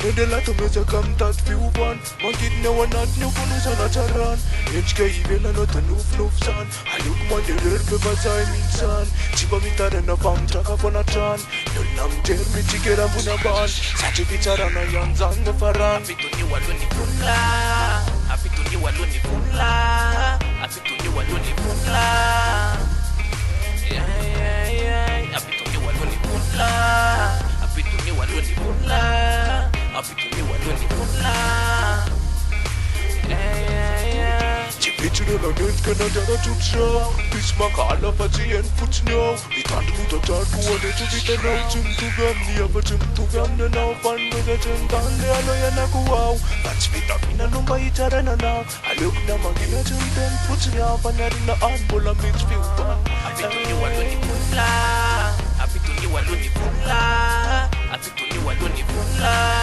Endela tumeza kamtat fiuban Magidne wanat nyukunu sana charan Enchke ivela nota nuf san Haluk manderer bebazai minsan Chiba mitare na fam traka fona tran Nunam termi chikera bunaban Sachi bichara na yanzan faran Apituni waloni funla Apituni waloni funla Apituni waloni funla Apituni waloni funla Apituni waloni funla Apituni waloni funla Chipitune la net kana dara tutra Bismaka ala patien putnyo Itandu mutataku wane tubita na Tumtugam ni apa tumtugam na now Pan with a tentande alo yana kuwau Vachvita pina numba itara na now Aluk na magina tumten putnya Panari na anbola mix fiuban Apituni waloni funla Apituni waloni funla Apituni waloni funla